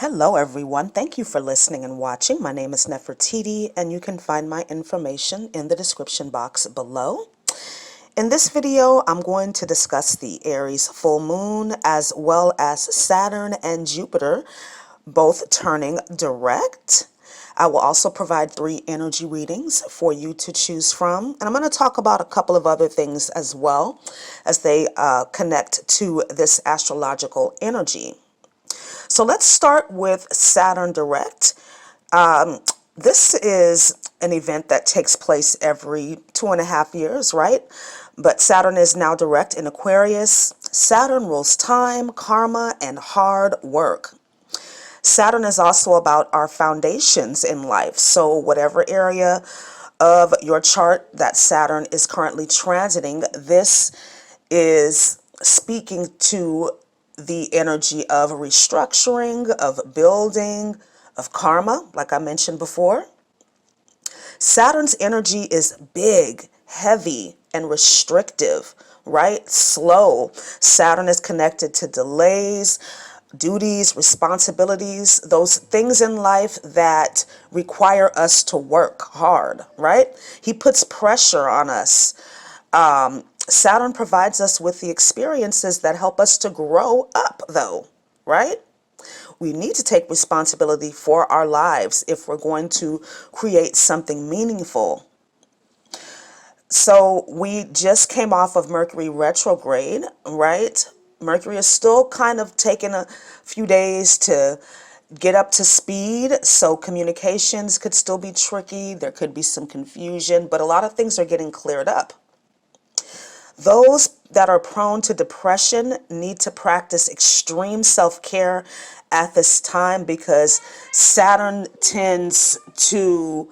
Hello everyone, thank you for listening and watching. My name is Nefertiti and you can find my information in the description box below. In this video, I'm going to discuss the Aries full moon as well as Saturn and Jupiter both turning direct. I will also provide 3 energy readings for you to choose from. And I'm going to talk about a couple of other things as well as they connect to this astrological energy. So let's start with Saturn direct. This is an event that takes place every 2.5 years, right? But Saturn is now direct in Aquarius. Saturn rules time, karma, and hard work. Saturn is also about our foundations in life. So whatever area of your chart that Saturn is currently transiting, this is speaking to the energy of restructuring, of building, of karma, like I mentioned before. Saturn's energy is big, heavy, and restrictive, right? Slow. Saturn is connected to delays, duties, responsibilities, those things in life that require us to work hard, right? He puts pressure on us. Saturn provides us with the experiences that help us to grow up, though, right? We need to take responsibility for our lives if we're going to create something meaningful. So we just came off of Mercury retrograde, right? Mercury is still kind of taking a few days to get up to speed, so communications could still be tricky. There could be some confusion, but a lot of things are getting cleared up. Those that are prone to depression need to practice extreme self-care at this time because Saturn tends to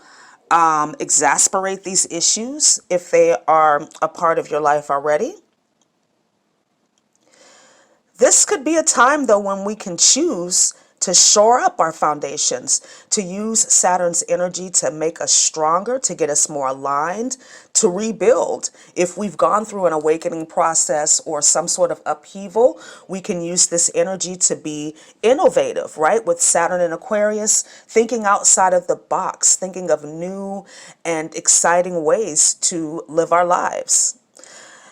exacerbate these issues if they are a part of your life already. This could be a time, though, when we can choose to shore up our foundations, to use Saturn's energy to make us stronger, to get us more aligned, to rebuild. If we've gone through an awakening process or some sort of upheaval, we can use this energy to be innovative, right? With Saturn in Aquarius, thinking outside of the box, thinking of new and exciting ways to live our lives.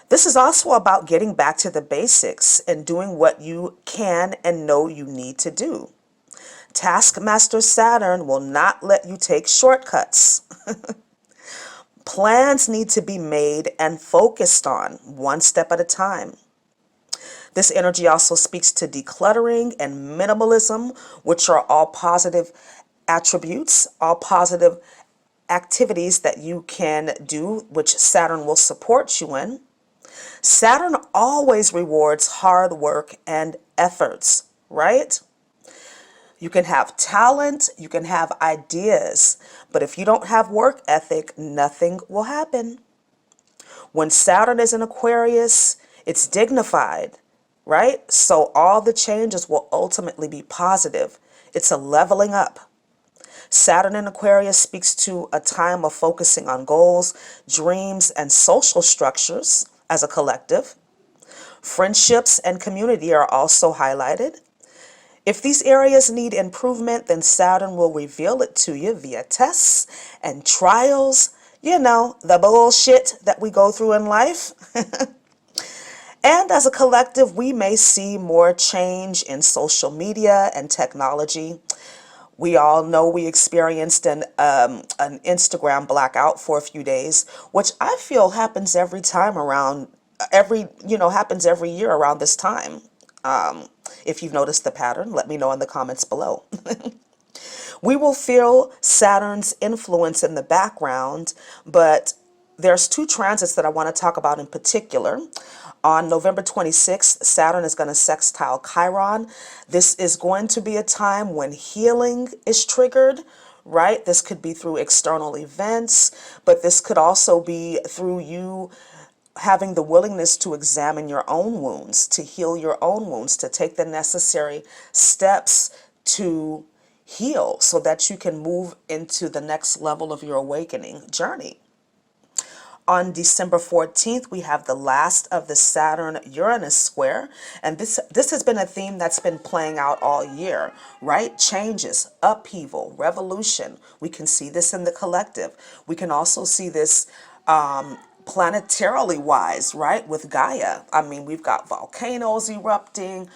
This is also about getting back to the basics and doing what you can and know you need to do. Taskmaster Saturn will not let you take shortcuts. Plans need to be made and focused on, one step at a time. This energy also speaks to decluttering and minimalism, which are all positive attributes, all positive activities that you can do, which Saturn will support you in. Saturn always rewards hard work and efforts, right? You can have talent, you can have ideas, but if you don't have work ethic, nothing will happen. When Saturn is in Aquarius, it's dignified, right? So all the changes will ultimately be positive. It's a leveling up. Saturn in Aquarius speaks to a time of focusing on goals, dreams, and social structures as a collective. Friendships and community are also highlighted. If these areas need improvement, then Saturn will reveal it to you via tests and trials. You know, the bullshit that we go through in life. And as a collective, we may see more change in social media and technology. We all know we experienced an Instagram blackout for a few days, which I feel happens every time around, happens every year around this time. If you've noticed the pattern, let me know in the comments below. We will feel Saturn's influence in the background, but there's 2 transits that I want to talk about in particular. On November 26th, Saturn is going to sextile Chiron. This is going to be a time when healing is triggered, right? This could be through external events, but this could also be through you having the willingness to examine your own wounds, to heal your own wounds, to take the necessary steps to heal so that you can move into the next level of your awakening journey. On December 14th, we have the last of the Saturn-Uranus square. And this has been a theme that's been playing out all year, right? Changes, upheaval, revolution. We can see this in the collective. We can also see this planetarily wise, right? With Gaia. I mean, we've got volcanoes erupting,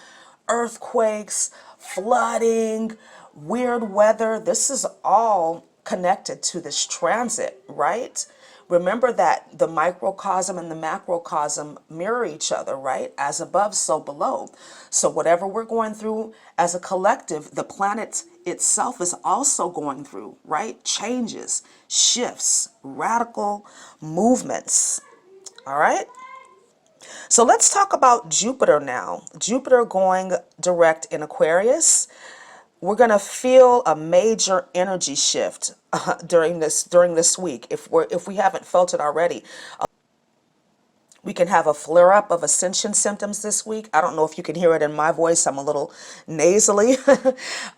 earthquakes, flooding, weird weather. This is all connected to this transit, right? Remember that the microcosm and the macrocosm mirror each other, right? As above, so below. So whatever we're going through as a collective, the planet itself is also going through, right? Changes, shifts, radical movements. All right? So let's talk about Jupiter now. Jupiter going direct in Aquarius. We're going to feel a major energy shift during this week. If we haven't felt it already, we can have a flare up of ascension symptoms this week. I don't know if you can hear it in my voice. I'm a little nasally.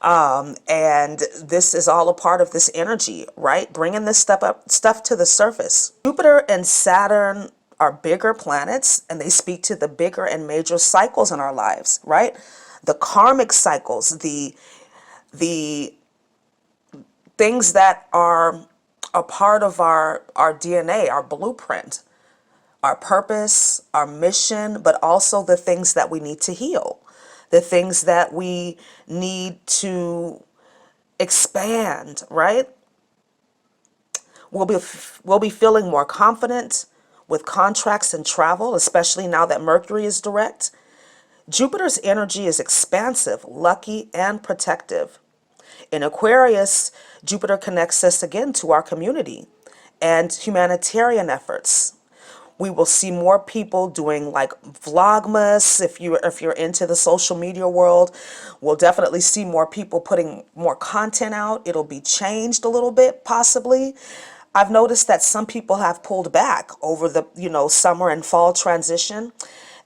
And this is all a part of this energy, right? Bringing this stuff to the surface. Jupiter and Saturn are bigger planets, and they speak to the bigger and major cycles in our lives, right? The karmic cycles, the things that are a part of our DNA, our blueprint, our purpose, our mission, but also the things that we need to heal, the things that we need to expand, right? We'll be feeling more confident with contracts and travel, especially now that Mercury is direct. Jupiter's energy is expansive, lucky, and protective. In Aquarius, Jupiter connects us again to our community and humanitarian efforts. We will see more people doing like Vlogmas. If you're into the social media world, we'll definitely see more people putting more content out. It'll be changed a little bit, possibly. I've noticed that some people have pulled back over the, summer and fall transition.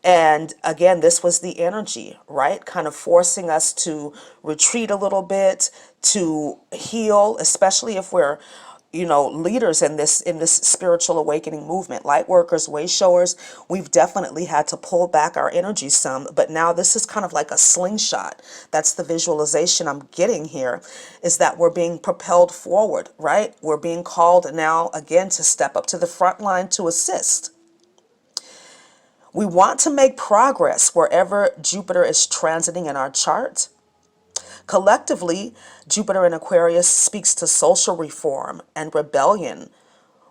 And again, this was the energy, right? Kind of forcing us to retreat a little bit, to heal, especially if we're, leaders in this spiritual awakening movement. Light workers, way showers, we've definitely had to pull back our energy some, but now this is kind of like a slingshot. That's the visualization I'm getting here, is that we're being propelled forward, right? We're being called now again to step up to the front line to assist. We want to make progress wherever Jupiter is transiting in our chart. Collectively, Jupiter in Aquarius speaks to social reform and rebellion,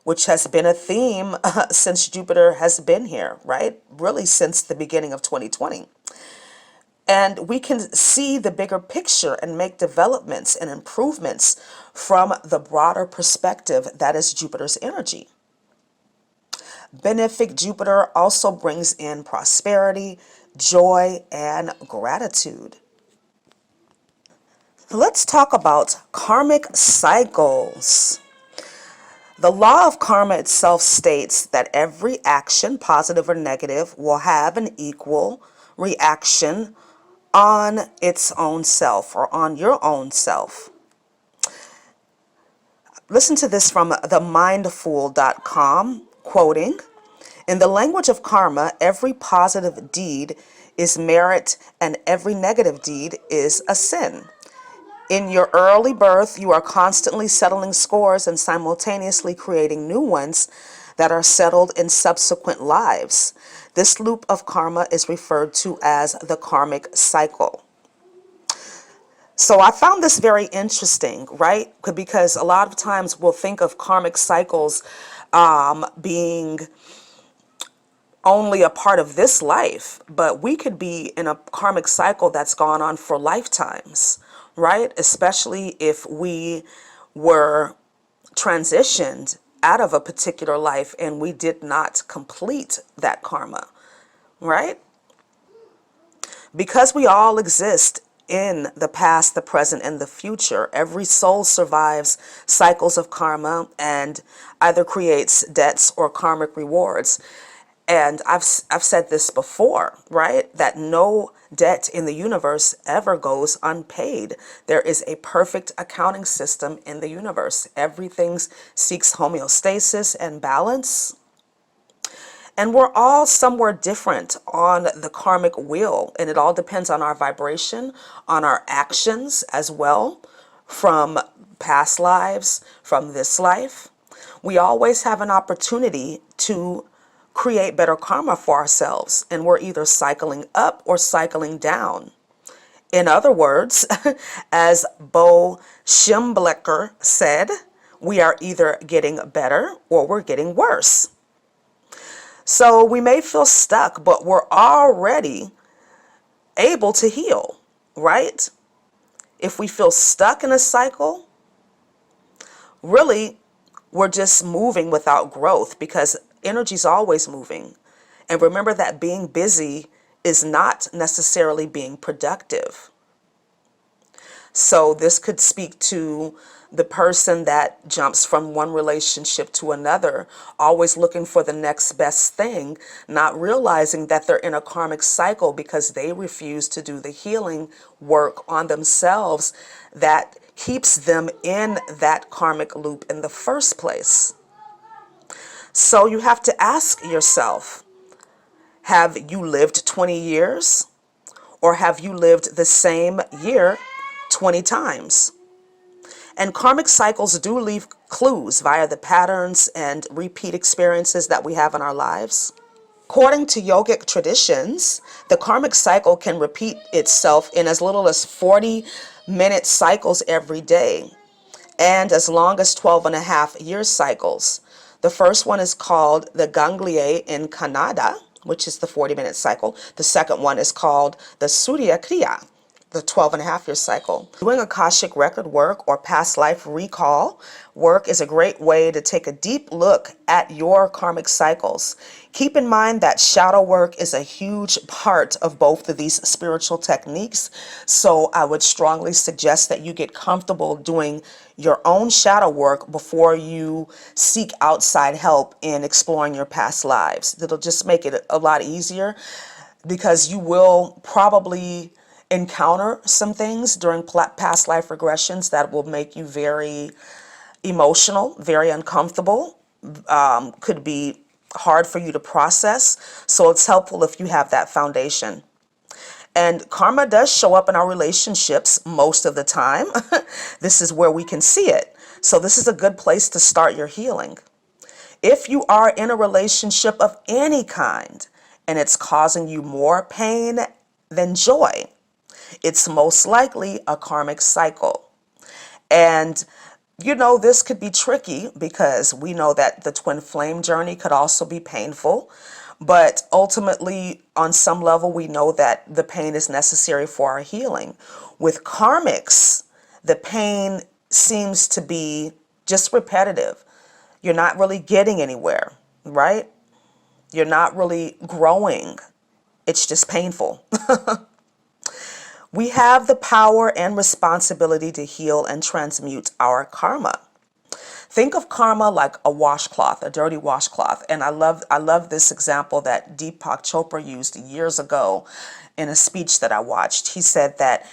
which has been a theme since Jupiter has been here, right? Really since the beginning of 2020. And we can see the bigger picture and make developments and improvements from the broader perspective that is Jupiter's energy. Benefic Jupiter also brings in prosperity, joy, and gratitude. Let's talk about karmic cycles. The law of karma itself states that every action, positive or negative, will have an equal reaction on its own self or on your own self. Listen to this from themindful.com, quoting, "In the language of karma, every positive deed is merit and every negative deed is a sin. In your early birth, you are constantly settling scores and simultaneously creating new ones that are settled in subsequent lives. This loop of karma is referred to as the karmic cycle." So I found this very interesting, right? Because a lot of times we'll think of karmic cycles being only a part of this life, but we could be in a karmic cycle that's gone on for lifetimes, right? Especially if we were transitioned out of a particular life and we did not complete that karma, right? Because we all exist in the past, the present, and the future, every soul survives cycles of karma and either creates debts or karmic rewards. And I've said this before, right? That no debt in the universe ever goes unpaid. There is a perfect accounting system in the universe. Everything seeks homeostasis and balance. And we're all somewhere different on the karmic wheel, and it all depends on our vibration, on our actions as well, from past lives, from this life. We always have an opportunity to create better karma for ourselves, and we're either cycling up or cycling down. In other words, as Bo Schemblecker said, we are either getting better or we're getting worse. So we may feel stuck, but we're already able to heal, right? If we feel stuck in a cycle, really, we're just moving without growth because energy's always moving. And remember that being busy is not necessarily being productive. So this could speak to the person that jumps from one relationship to another, always looking for the next best thing, not realizing that they're in a karmic cycle because they refuse to do the healing work on themselves that keeps them in that karmic loop in the first place. So you have to ask yourself, have you lived 20 years? Or have you lived the same year 20 times? And karmic cycles do leave clues via the patterns and repeat experiences that we have in our lives. According to yogic traditions, the karmic cycle can repeat itself in as little as 40-minute cycles every day and as long as 12.5-year cycles. The first one is called the Ganglier in Canada, which is the 40-minute cycle. The second one is called the Surya Kriya, the 12.5-year cycle. Doing Akashic record work or past life recall work is a great way to take a deep look at your karmic cycles. Keep in mind that shadow work is a huge part of both of these spiritual techniques, so I would strongly suggest that you get comfortable doing your own shadow work before you seek outside help in exploring your past lives. It'll just make it a lot easier because you will probably encounter some things during past life regressions that will make you very emotional, very uncomfortable, could be hard for you to process. So it's helpful if you have that foundation. And karma does show up in our relationships most of the time. This is where we can see it. So this is a good place to start your healing. If you are in a relationship of any kind and it's causing you more pain than joy, it's most likely a karmic cycle. And you know, this could be tricky because we know that the twin flame journey could also be painful. But ultimately, on some level, we know that the pain is necessary for our healing. With karmics, the pain seems to be just repetitive. You're not really getting anywhere, right? You're not really growing. It's just painful. We have the power and responsibility to heal and transmute our karma. Think of karma like a washcloth, a dirty washcloth. And I love this example that Deepak Chopra used years ago in a speech that I watched. He said that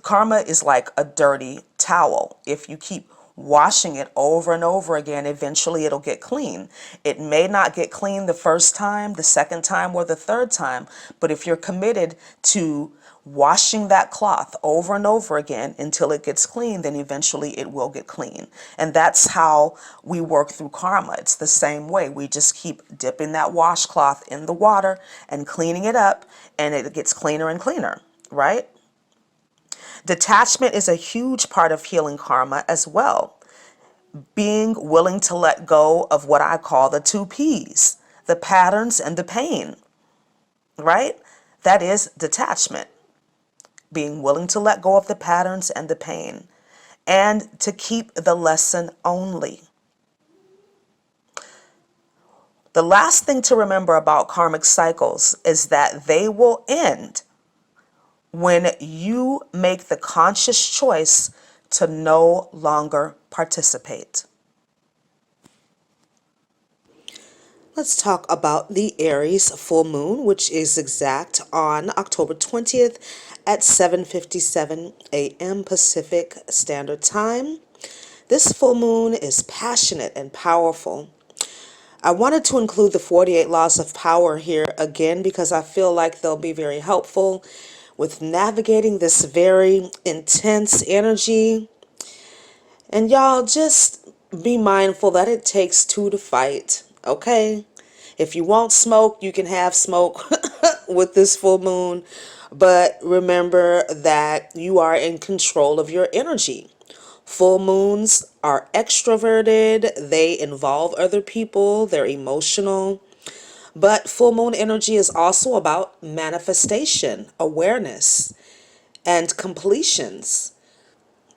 karma is like a dirty towel. If you keep washing it over and over again, eventually it'll get clean. It may not get clean the first time, the second time, or the third time, but if you're committed to washing that cloth over and over again until it gets clean, then eventually it will get clean. And that's how we work through karma. It's the same way. We just keep dipping that washcloth in the water and cleaning it up, and it gets cleaner and cleaner, right? Detachment is a huge part of healing karma as well. Being willing to let go of what I call the two P's, the patterns and the pain, right? That is detachment. Being willing to let go of the patterns and the pain, and to keep the lesson only. The last thing to remember about karmic cycles is that they will end when you make the conscious choice to no longer participate. Let's talk about the Aries full moon, which is exact on October 20th at 7:57 a.m. Pacific Standard Time. This full moon is passionate and powerful. I wanted to include the 48 laws of power here again because I feel like they'll be very helpful with navigating this very intense energy. And y'all, just be mindful that it takes two to fight, okay? If you want smoke, you can have smoke with this full moon, but remember that you are in control of your energy. Full moons are extroverted, they involve other people, they're emotional. But full moon energy is also about manifestation, awareness, and completions.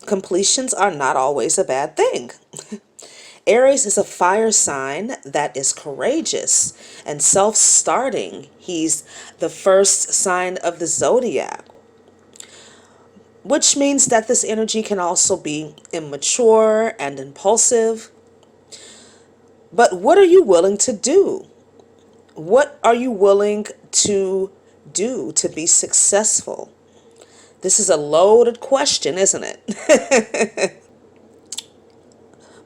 Completions are not always a bad thing. Aries is a fire sign that is courageous and self-starting. He's the first sign of the zodiac, which means that this energy can also be immature and impulsive. But what are you willing to do? What are you willing to do to be successful? This is a loaded question, isn't it?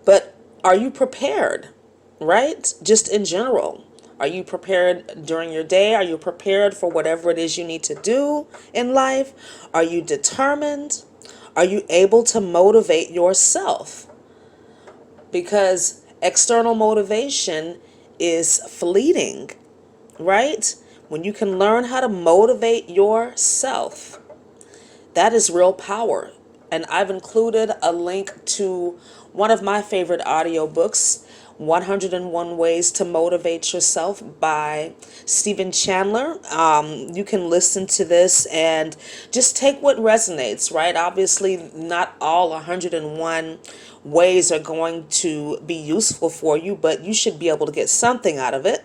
But are you prepared, right? Just in general. Are you prepared during your day? Are you prepared for whatever it is you need to do in life? Are you determined? Are you able to motivate yourself? Because external motivation is fleeting, right? When you can learn how to motivate yourself, that is real power. And I've included a link to one of my favorite audiobooks, 101 Ways to Motivate Yourself by Stephen Chandler. You can listen to this and just take what resonates, right? Obviously, not all 101 ways are going to be useful for you, but you should be able to get something out of it.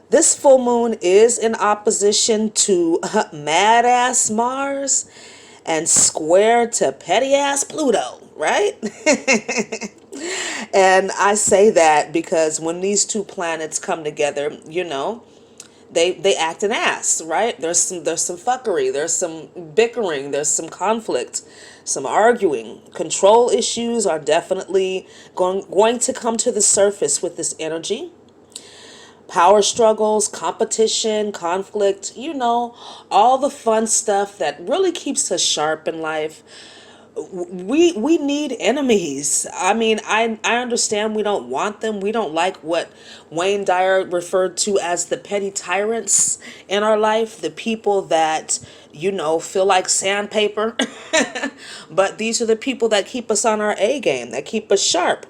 This full moon is in opposition to mad ass Mars and square to petty ass Pluto, right? And I say that because when these two planets come together, they act an ass, right? There's some fuckery, there's some bickering, there's some conflict, some arguing. Control issues are definitely going to come to the surface with this energy. Power struggles, competition, conflict, all the fun stuff that really keeps us sharp in life. We need enemies. I mean, I understand we don't want them. We don't like what Wayne Dyer referred to as the petty tyrants in our life, the people that feel like sandpaper. But these are the people that keep us on our A game, that keep us sharp.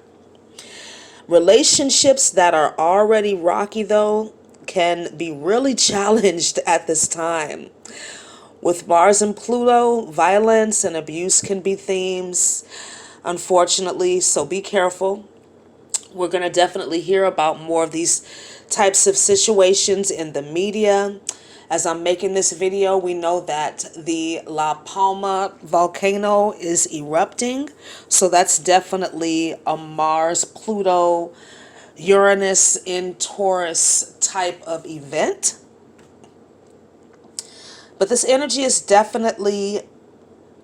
Relationships that are already rocky, though, can be really challenged at this time. With Mars and Pluto, violence and abuse can be themes, unfortunately, so be careful. We're going to definitely hear about more of these types of situations in the media. As I'm making this video, we know that the La Palma volcano is erupting. So that's definitely a Mars, Pluto, Uranus in Taurus type of event. But this energy is definitely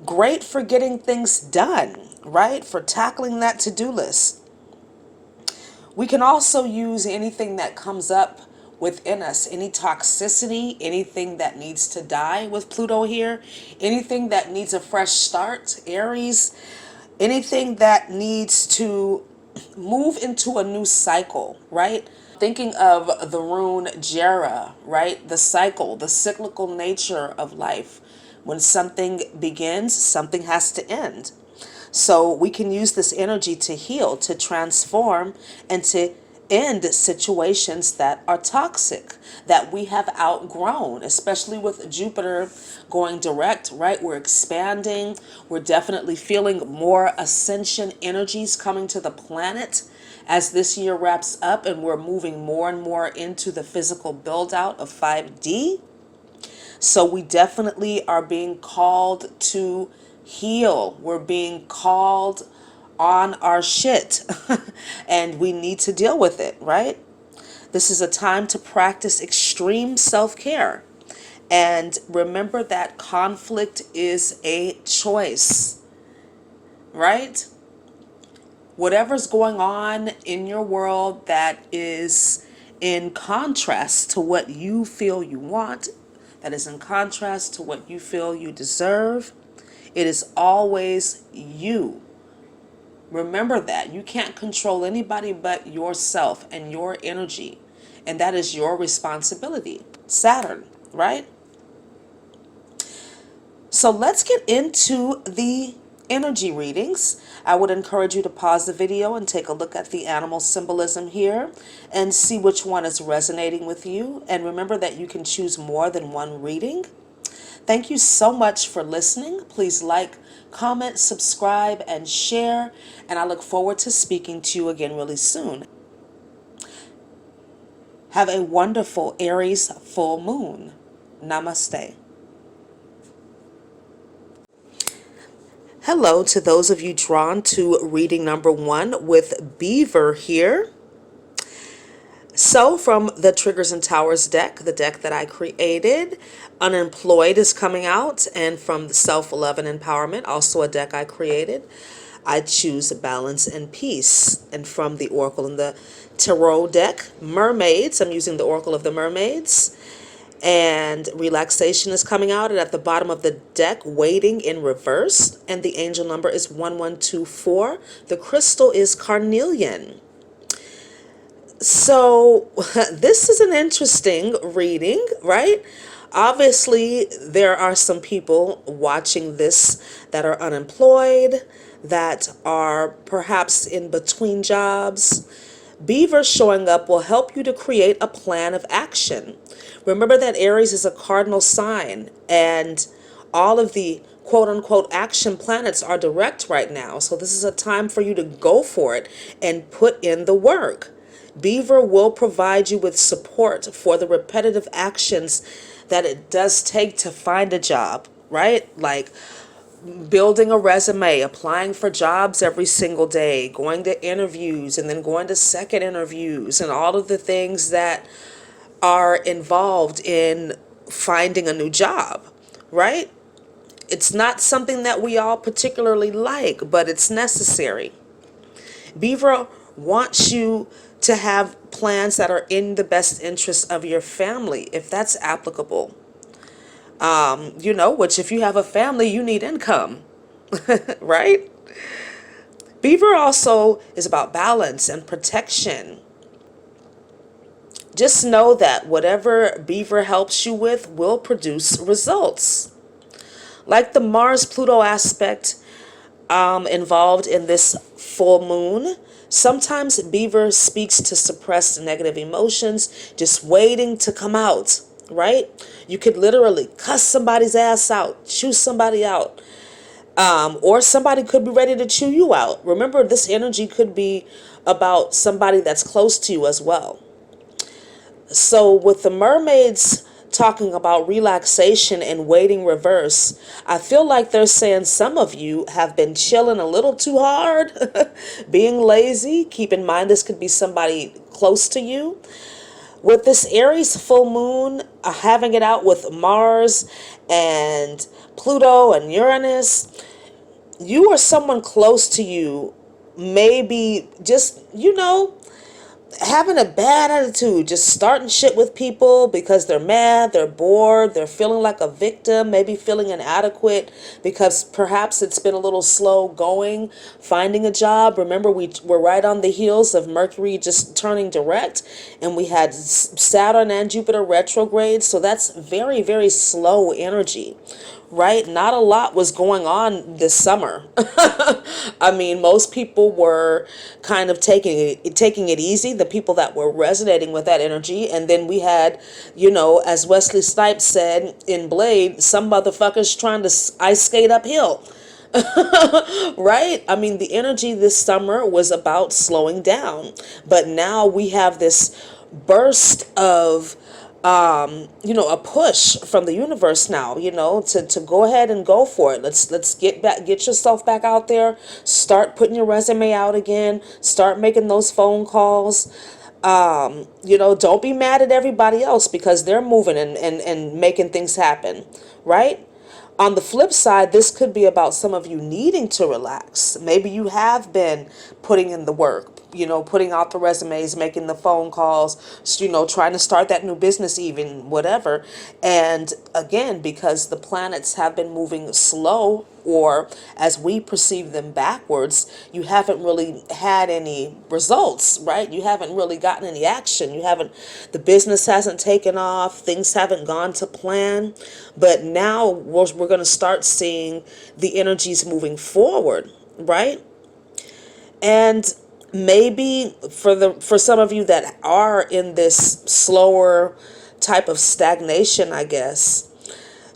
great for getting things done, right? For tackling that to-do list. We can also use anything that comes up within us, any toxicity, anything that needs to die with Pluto here, anything that needs a fresh start, Aries, anything that needs to move into a new cycle, right? Thinking of the rune Jera, right? The cycle, the cyclical nature of life. When something begins, something has to end. So we can use this energy to heal, to transform, and to end situations that are toxic, that we have outgrown, especially with Jupiter going direct, right? We're expanding. We're definitely feeling more ascension energies coming to the planet as this year wraps up, and we're moving more and more into the physical build out of 5D. So we definitely are being called to heal. We're being called on our shit and we need to deal with it, right? This is a time to practice extreme self-care. And remember that conflict is a choice, right? whatever's going on in your world that is in contrast to what you feel you want, that is in contrast to what you feel you deserve, it is always you. Remember that. You can't control anybody but yourself and your energy. And that is your responsibility. Saturn, right? So let's get into the energy readings. I would encourage you to pause the video and take a look at the animal symbolism here and see which one is resonating with you. And remember that you can choose more than one reading. Thank you so much for listening. Please like, comment, subscribe, and share. And I look forward to speaking to you again really soon. Have a wonderful Aries full moon. Namaste. Hello to those of you drawn to reading number 1 with Beaver here. So from the Triggers and Towers deck, the deck that I created, Unemployed is coming out, and from the Self-Love and Empowerment, also a deck I created, I choose Balance and Peace. And from the Oracle and the Tarot deck, Mermaids, I'm using the Oracle of the Mermaids, and Relaxation is coming out, and at the bottom of the deck, Waiting in Reverse, and the angel number is 1124. The crystal is carnelian. So this is an interesting reading, right? Obviously, there are some people watching this that are unemployed, that are perhaps in between jobs. Beaver showing up will help you to create a plan of action. Remember that Aries is a cardinal sign, and all of the quote-unquote action planets are direct right now. So this is a time for you to go for it and put in the work. Beaver will provide you with support for the repetitive actions that it does take to find a job, right? Like building a resume, applying for jobs every single day, going to interviews and then going to second interviews, and all of the things that are involved in finding a new job, right? It's not something that we all particularly like, but it's necessary. Beaver wants you to have plans that are in the best interest of your family, if that's applicable. Which if you have a family, you need income, right? Beaver also is about balance and protection. Just know that whatever Beaver helps you with will produce results. Like the Mars-Pluto aspect involved in this full moon, sometimes Beaver speaks to suppressed negative emotions, just waiting to come out, right? You could literally cuss somebody's ass out, chew somebody out, or somebody could be ready to chew you out. Remember, this energy could be about somebody that's close to you as well. So with the mermaids talking about relaxation and waiting reverse, I feel like they're saying some of you have been chilling a little too hard, being lazy. Keep in mind, this could be somebody close to you. With this Aries full moon, having it out with Mars and Pluto and Uranus, you or someone close to you maybe just, having a bad attitude, just starting shit with people because they're mad, they're bored, they're feeling like a victim, maybe feeling inadequate because perhaps it's been a little slow going, finding a job. Remember, we're right on the heels of Mercury just turning direct, and we had Saturn and Jupiter retrograde, so that's very, very slow energy. Right? Not a lot was going on this summer. I mean, most people were kind of taking it easy, the people that were resonating with that energy. And then we had, as Wesley Snipes said in Blade, some motherfuckers trying to ice skate uphill. Right? I mean, the energy this summer was about slowing down. But now we have this burst of a push from the universe now, to go ahead and go for it. Let's get yourself back out there, start putting your resume out again, start making those phone calls. Don't be mad at everybody else because they're moving and making things happen, right? On the flip side, this could be about some of you needing to relax. Maybe you have been putting in the work, putting out the resumes, making the phone calls, trying to start that new business, even whatever. And again, because the planets have been moving slow, or as we perceive them backwards, you haven't really had any results, right? You haven't really gotten any action. The business hasn't taken off, things haven't gone to plan. But now we're going to start seeing the energies moving forward, right? And maybe for some of you that are in this slower type of stagnation, I guess,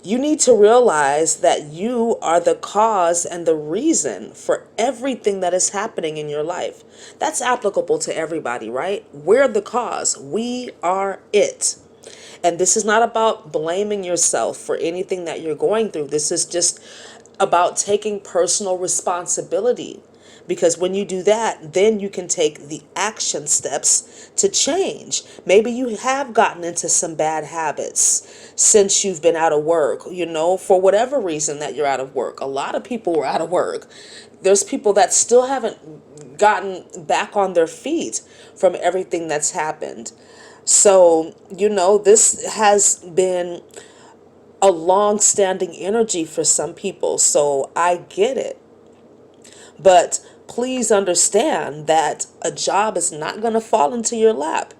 you need to realize that you are the cause and the reason for everything that is happening in your life. That's applicable to everybody, right? We're the cause. We are it. And this is not about blaming yourself for anything that you're going through. This is just about taking personal responsibility. Because when you do that, then you can take the action steps to change. Maybe you have gotten into some bad habits since you've been out of work, for whatever reason that you're out of work. A lot of people were out of work. There's people that still haven't gotten back on their feet from everything that's happened. So, this has been a long-standing energy for some people. So I get it. But please understand that a job is not going to fall into your lap,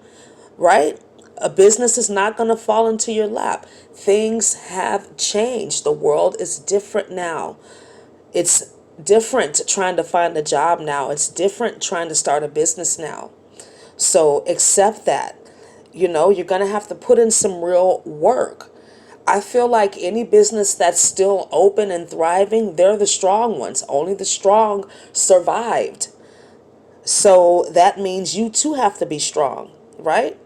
right? A business is not going to fall into your lap. Things have changed. The world is different now. It's different trying to find a job now. It's different trying to start a business now. So accept that. You're going to have to put in some real work. I feel like any business that's still open and thriving, they're the strong ones. Only the strong survived. So that means you too have to be strong, right?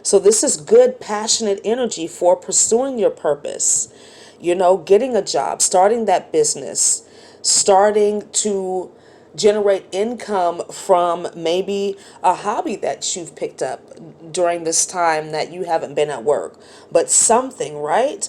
So this is good, passionate energy for pursuing your purpose. Getting a job, starting that business, starting to generate income from maybe a hobby that you've picked up during this time that you haven't been at work, but something, right?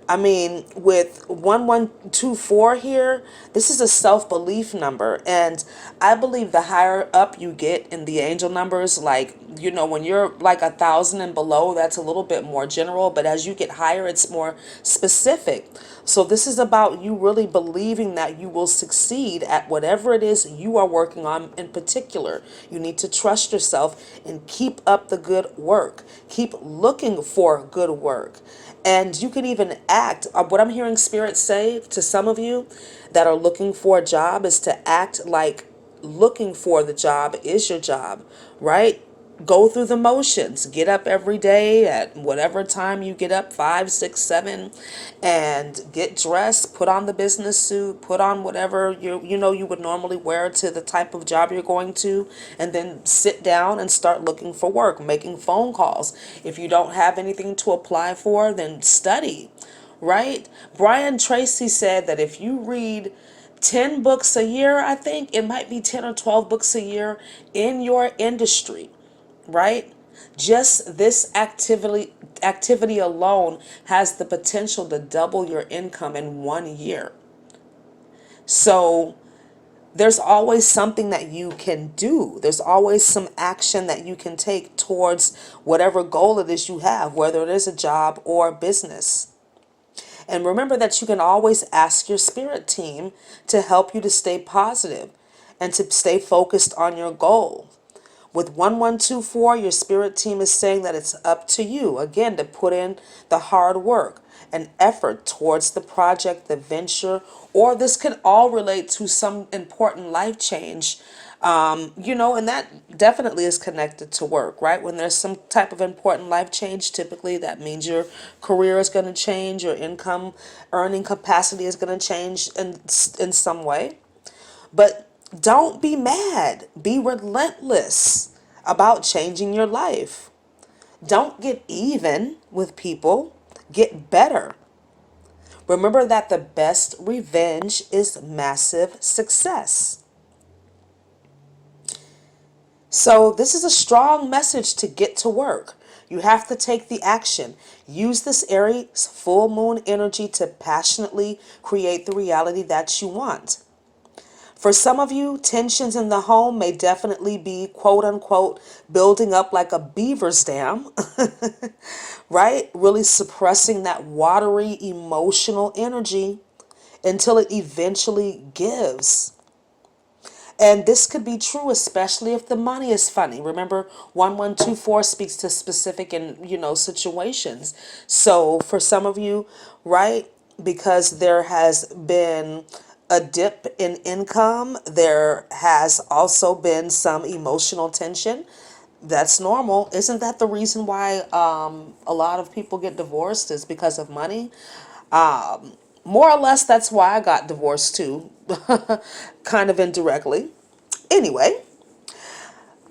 I mean, with 1124 here, this is a self-belief number. And I believe the higher up you get in the angel numbers, like, when you're like 1,000 and below, that's a little bit more general. But as you get higher, it's more specific. So this is about you really believing that you will succeed at whatever it is you are working on in particular. You need to trust yourself and keep up the good work. Keep looking for good work. And you can even act. What I'm hearing Spirit say to some of you that are looking for a job is to act like looking for the job is your job, right? Go through the motions. Get up every day at whatever time you get up, 5, 6, 7, and get dressed, put on the business suit, put on whatever you would normally wear to the type of job you're going to, and then sit down and start looking for work, making phone calls. If you don't have anything to apply for, then study, right? Brian Tracy said that if you read 10 books a year, I think it might be 10 or 12 books a year in your industry, right? Just this activity alone has the potential to double your income in 1 year. So there's always something that you can do. There's always some action that you can take towards whatever goal it is you have, whether it is a job or a business. And remember that you can always ask your spirit team to help you to stay positive and to stay focused on your goal. With 1124, your spirit team is saying that it's up to you, again, to put in the hard work and effort towards the project, the venture, or this can all relate to some important life change, and that definitely is connected to work, right? When there's some type of important life change, typically that means your career is going to change, your income earning capacity is going to change in some way. But don't be mad. Be relentless about changing your life. Don't get even with people. Get better. Remember that the best revenge is massive success. So this is a strong message to get to work. You have to take the action. Use this Aries full moon energy to passionately create the reality that you want. For some of you, tensions in the home may definitely be, quote unquote, building up like a beaver's dam, right? Really suppressing that watery emotional energy until it eventually gives. And this could be true, especially if the money is funny. Remember, 1124 speaks to specific and, situations. So for some of you, right, because there has been a dip in income, there has also been some emotional tension. That's normal. Isn't that the reason why a lot of people get divorced is because of money? More or less, that's why I got divorced too, kind of indirectly. Anyway,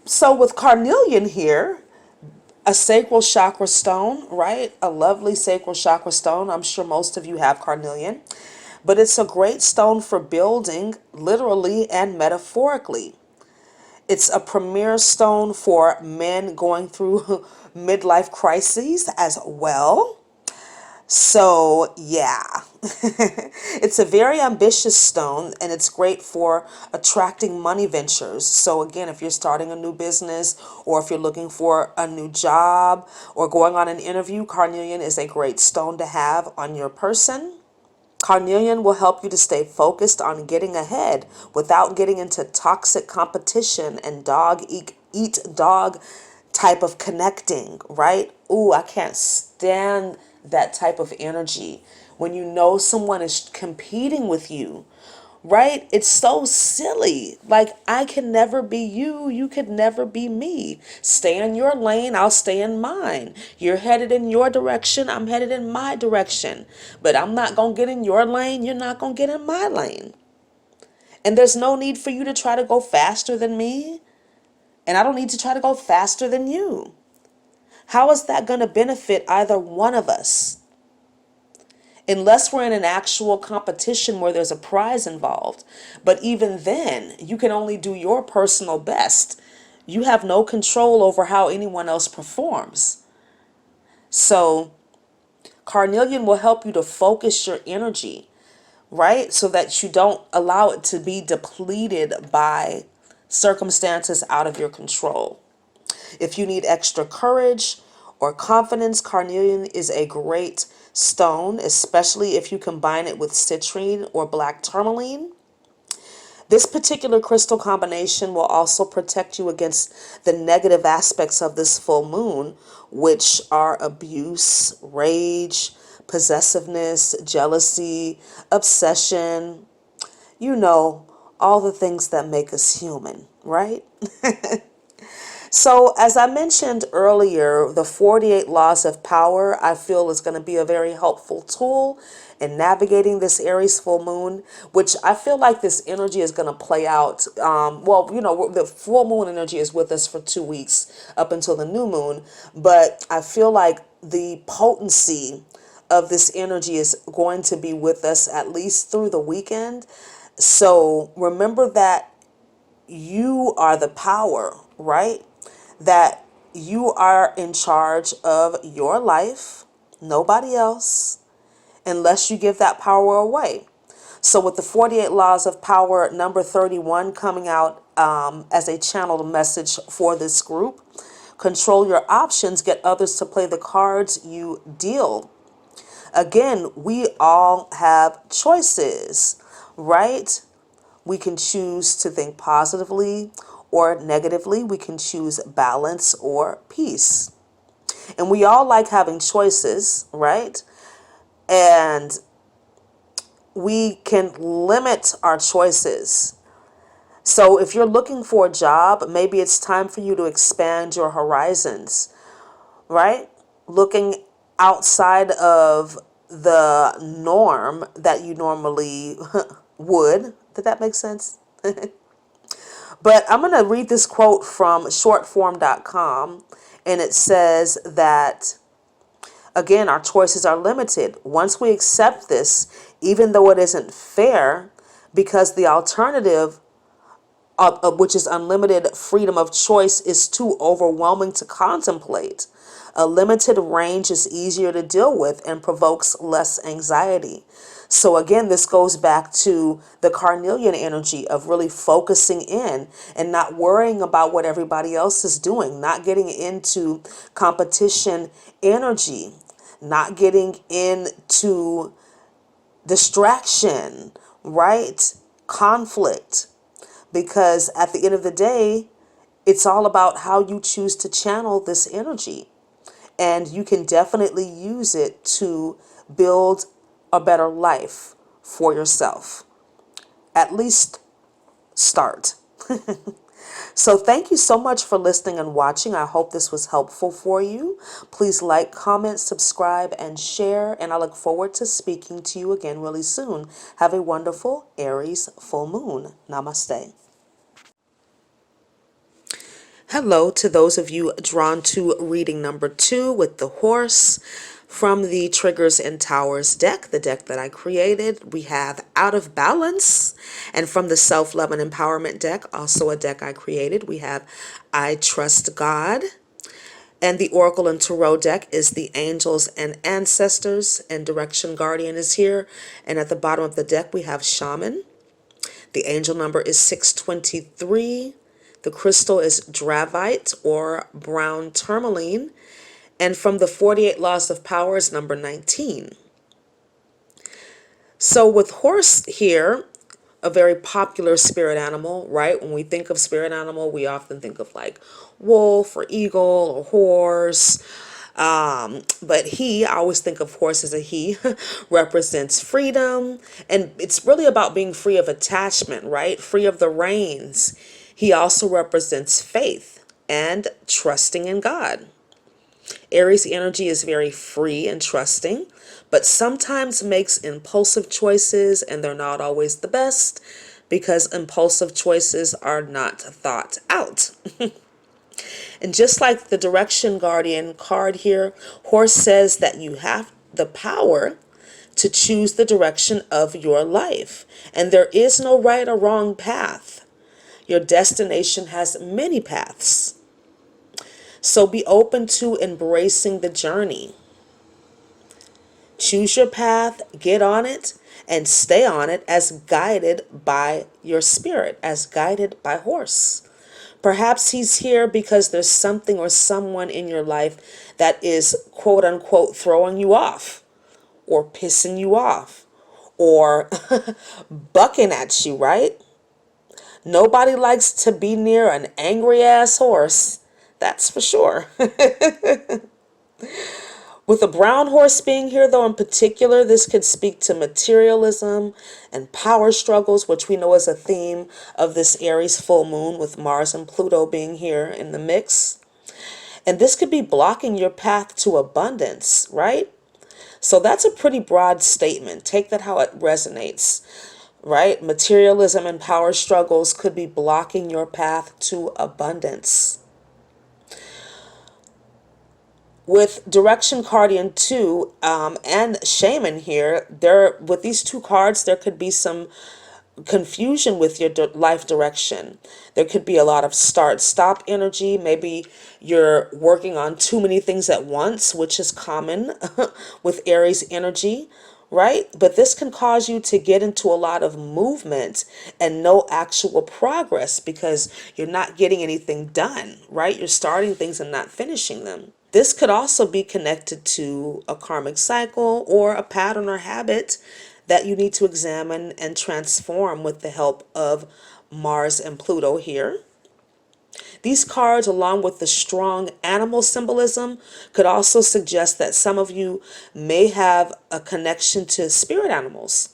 so with carnelian here, a sacral chakra stone, right? A lovely sacral chakra stone. I'm sure most of you have carnelian, but it's a great stone for building, literally and metaphorically. It's a premier stone for men going through midlife crises as well. So, yeah, it's a very ambitious stone and it's great for attracting money ventures. So, again, if you're starting a new business or if you're looking for a new job or going on an interview, carnelian is a great stone to have on your person. Carnelian will help you to stay focused on getting ahead without getting into toxic competition and dog eat dog type of connecting, right? Ooh, I can't stand that type of energy. When you know someone is competing with you, right? It's so silly. Like, I can never be you. You could never be me. Stay in your lane. I'll stay in mine. You're headed in your direction. I'm headed in my direction. But I'm not going to get in your lane. You're not going to get in my lane. And there's no need for you to try to go faster than me. And I don't need to try to go faster than you. How is that going to benefit either one of us? Unless we're in an actual competition where there's a prize involved. But even then, you can only do your personal best. You have no control over how anyone else performs. So, carnelian will help you to focus your energy, right? So that you don't allow it to be depleted by circumstances out of your control. If you need extra courage or confidence, carnelian is a great stone, especially if you combine it with citrine or black tourmaline. This particular crystal combination will also protect you against the negative aspects of this full moon, which are abuse, rage, possessiveness, jealousy, obsession, all the things that make us human, right? So, as I mentioned earlier, the 48 laws of power, I feel, is going to be a very helpful tool in navigating this Aries full moon, which I feel like this energy is going to play out. The full moon energy is with us for 2 weeks up until the new moon, but I feel like the potency of this energy is going to be with us at least through the weekend. So, remember that you are the power, right? That you are in charge of your life, nobody else, unless you give that power away. So with the 48 laws of power, number 31 coming out as a channeled message for this group, control your options, get others to play the cards you deal. Again, we all have choices, right? We can choose to think positively or negatively. We can choose balance or peace. And we all like having choices, right? And we can limit our choices. So if you're looking for a job, maybe it's time for you to expand your horizons, right? Looking outside of the norm that you normally would. Did that make sense? But I'm going to read this quote from shortform.com, and it says that, again, our choices are limited. Once we accept this, even though it isn't fair, because the alternative, which is unlimited freedom of choice, is too overwhelming to contemplate. A limited range is easier to deal with and provokes less anxiety. So again, this goes back to the carnelian energy of really focusing in and not worrying about what everybody else is doing, not getting into competition energy, not getting into distraction, right? Conflict. Because at the end of the day, it's all about how you choose to channel this energy. And you can definitely use it to build a better life for yourself. At least start. So thank you so much for listening and watching. I hope this was helpful for you. Please like, comment, subscribe, and share. And I look forward to speaking to you again really soon. Have a wonderful Aries full moon. Namaste. Hello to those of you drawn to reading number 2 with the horse. From the Triggers and Towers deck, the deck that I created, we have Out of Balance. And from the Self-Love and Empowerment deck, also a deck I created, we have I Trust God. And the Oracle and Tarot deck is the Angels and Ancestors, and Direction Guardian is here. And at the bottom of the deck, we have Shaman. The angel number is 623. The crystal is Dravite or brown tourmaline. And from the 48 Laws of Power is number 19. So with horse here, a very popular spirit animal, right? When we think of spirit animal, we often think of like wolf or eagle or horse. But I always think of horse as a he, represents freedom. And it's really about being free of attachment, right? Free of the reins. He also represents faith and trusting in God. Aries energy is very free and trusting, but sometimes makes impulsive choices, and they're not always the best because impulsive choices are not thought out. And just like the Direction Guardian card here, horse says that you have the power to choose the direction of your life, and there is no right or wrong path. Your destination has many paths. So be open to embracing the journey. Choose your path, get on it, and stay on it as guided by your spirit, as guided by horse. Perhaps he's here because there's something or someone in your life that is quote unquote throwing you off or pissing you off or bucking at you, right? Nobody likes to be near an angry ass horse. That's for sure. With the brown horse being here, though, in particular, this could speak to materialism and power struggles, which we know is a theme of this Aries full moon, with Mars and Pluto being here in the mix. And this could be blocking your path to abundance, right? So that's a pretty broad statement. Take that how it resonates, right? Materialism and power struggles could be blocking your path to abundance. With Direction Guardian 2 and Shaman here, with these two cards, there could be some confusion with your life direction. There could be a lot of start-stop energy. Maybe you're working on too many things at once, which is common with Aries energy, right? But this can cause you to get into a lot of movement and no actual progress because you're not getting anything done, right? You're starting things and not finishing them. This could also be connected to a karmic cycle or a pattern or habit that you need to examine and transform with the help of Mars and Pluto here. These cards, along with the strong animal symbolism, could also suggest that some of you may have a connection to spirit animals.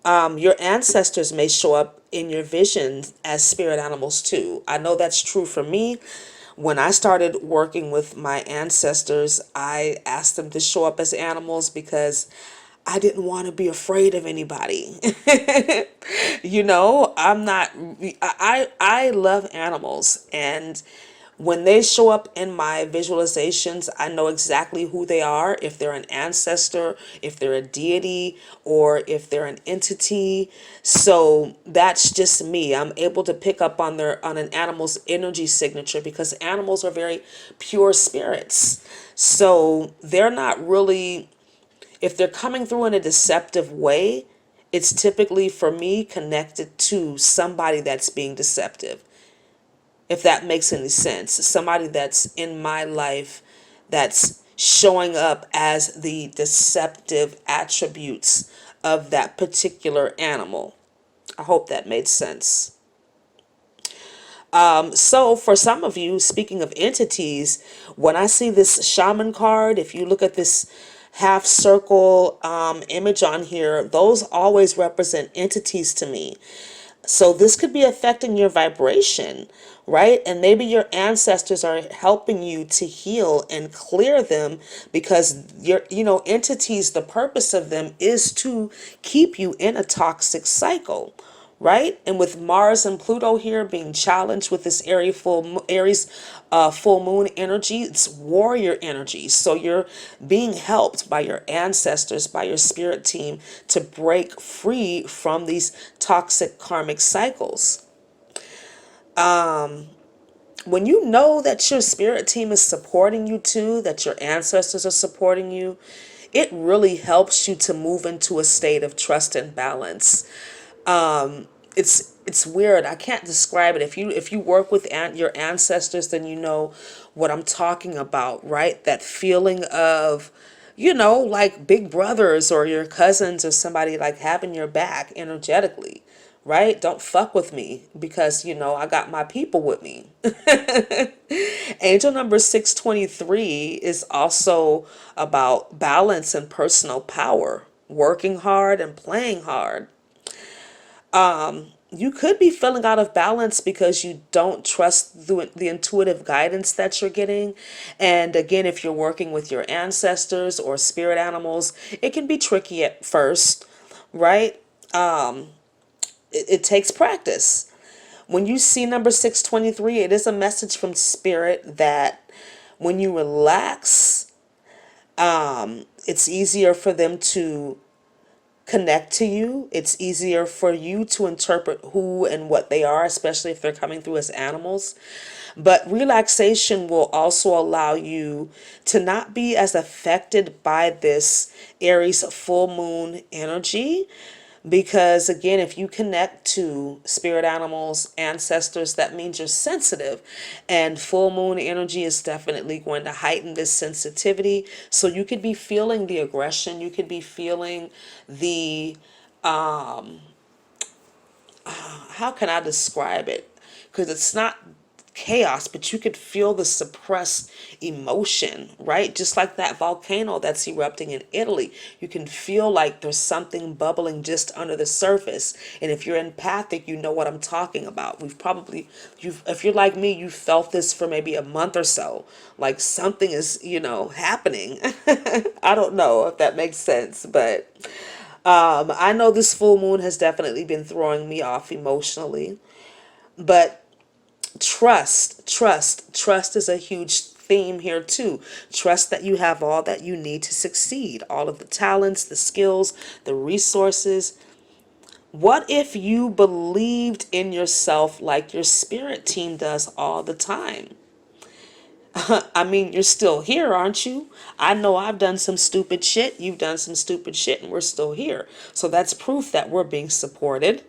Your ancestors may show up in your vision as spirit animals too. I know that's true for me. When I started working with my ancestors, I asked them to show up as animals because I didn't want to be afraid of anybody. I'm not, I love animals, and When they show up in my visualizations, I know exactly who they are, if they're an ancestor, if they're a deity, or if they're an entity. So that's just me. I'm able to pick up on an animal's energy signature because animals are very pure spirits. So they're not really, if they're coming through in a deceptive way, it's typically for me connected to somebody that's being deceptive, if that makes any sense. Somebody that's in my life that's showing up as the deceptive attributes of that particular animal. I hope that made sense. So for some of you, speaking of entities, when I see this shaman card, if you look at this half circle image on here, those always represent entities to me. So this could be affecting your vibration, right? And maybe your ancestors are helping you to heal and clear them because entities, the purpose of them is to keep you in a toxic cycle, right? And with Mars and Pluto here being challenged with this Aries full moon energy, it's warrior energy. So you're being helped by your ancestors, by your spirit team to break free from these toxic karmic cycles. When you know that your spirit team is supporting you too, that your ancestors are supporting you, it really helps you to move into a state of trust and balance. It's weird. I can't describe it. If you work with your ancestors, then you know what I'm talking about, right? That feeling of, like big brothers or your cousins or somebody like having your back energetically, right? Don't fuck with me because, I got my people with me. Angel number 623 is also about balance and personal power, working hard and playing hard. You could be feeling out of balance because you don't trust the intuitive guidance that you're getting. And again, if you're working with your ancestors or spirit animals, it can be tricky at first, right? It takes practice. When you see number 623, it is a message from spirit that when you relax, it's easier for them to connect to you. It's easier for you to interpret who and what they are, especially if they're coming through as animals. But relaxation will also allow you to not be as affected by this Aries full moon energy. Because again, if you connect to spirit animals, ancestors, that means you're sensitive. And full moon energy is definitely going to heighten this sensitivity. So you could be feeling the aggression. You could be feeling the, how can I describe it? Because it's not chaos, but you could feel the suppressed emotion, right? Just like that volcano that's erupting in Italy. You can feel like there's something bubbling just under the surface. And if you're empathic, you know what I'm talking about. If you're like me, you felt this for maybe a month or so. Like something is, happening. I don't know if that makes sense, but I know this full moon has definitely been throwing me off emotionally. But trust is a huge theme here too. Trust that you have all that you need to succeed, all of the talents, the skills, the resources. What if you believed in yourself like your spirit team does all the time? I mean, you're still here, aren't you? I know I've done some stupid shit, you've done some stupid shit, and we're still here. So that's proof that we're being supported.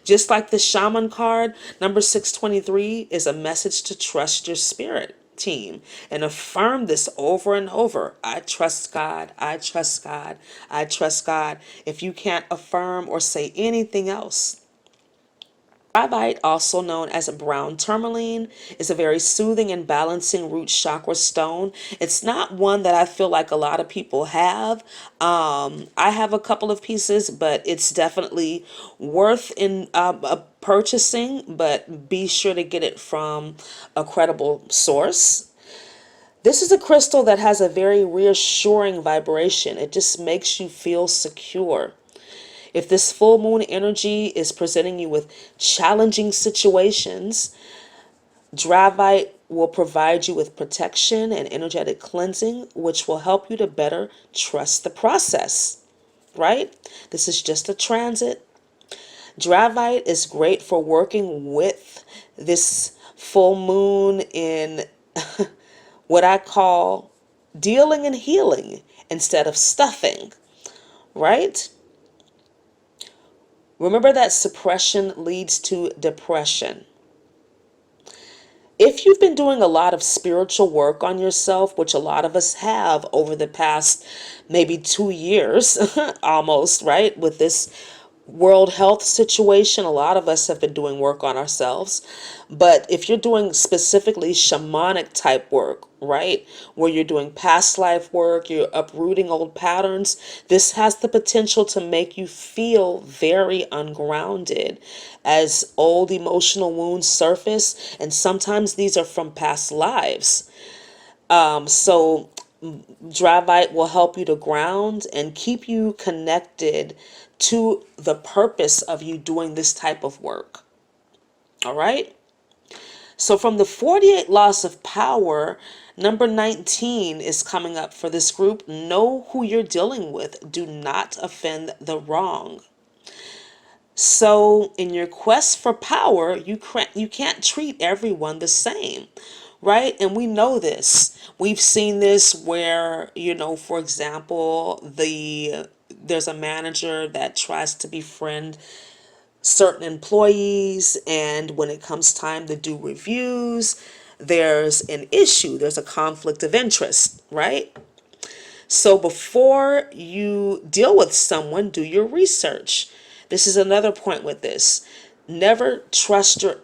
Just like the shaman card, number 623 is a message to trust your spirit team and affirm this over and over. I trust God. I trust God. I trust God. If you can't affirm or say anything else, Gravite, also known as a brown tourmaline, is a very soothing and balancing root chakra stone. It's not one that I feel like a lot of people have. I have a couple of pieces, but it's definitely worth in purchasing, but be sure to get it from a credible source. This is a crystal that has a very reassuring vibration. It just makes you feel secure. If this full moon energy is presenting you with challenging situations, Dravite will provide you with protection and energetic cleansing, which will help you to better trust the process, right? This is just a transit. Dravite is great for working with this full moon in what I call dealing and healing instead of stuffing, right? Remember that suppression leads to depression. If you've been doing a lot of spiritual work on yourself, which a lot of us have over the past maybe 2 years, almost, right? With this world health situation, a lot of us have been doing work on ourselves. But if you're doing specifically shamanic type work, right, where you're doing past life work, you're uprooting old patterns, this has the potential to make you feel very ungrounded as old emotional wounds surface. And sometimes these are from past lives. So Dravite will help you to ground and keep you connected to the purpose of you doing this type of work. All right? So from the 48 laws of power, number 19 is coming up for this group. Know who you're dealing with. Do not offend the wrong. So in your quest for power, you can't treat everyone the same, right? And we know this. We've seen this where, for example, there's a manager that tries to befriend certain employees, and when it comes time to do reviews, there's an issue, there's a conflict of interest, right? So before you deal with someone, do your research. This is another point with this. Never trust your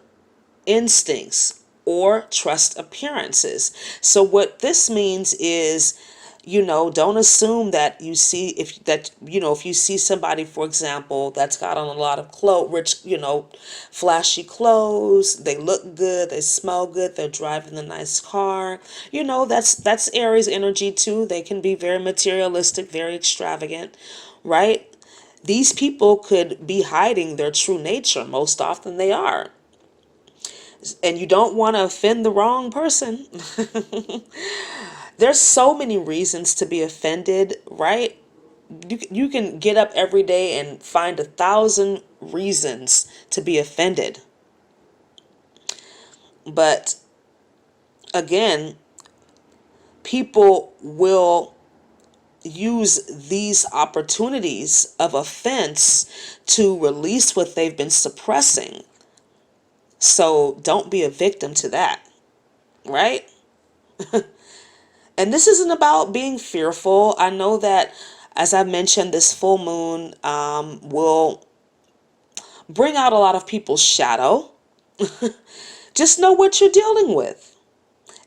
instincts or trust appearances. So what this means is, don't assume that if you see somebody, for example, that's got on a lot of rich, flashy clothes, they look good, they smell good, they're driving a nice car, that's Aries energy too. They can be very materialistic, very extravagant, right? These people could be hiding their true nature. Most often they are. And you don't want to offend the wrong person. There's so many reasons to be offended, right? You can get up every day and find 1,000 reasons to be offended. But again, people will use these opportunities of offense to release what they've been suppressing. So don't be a victim to that, right? And this isn't about being fearful. I know that, as I mentioned, this full moon will bring out a lot of people's shadow. Just know what you're dealing with.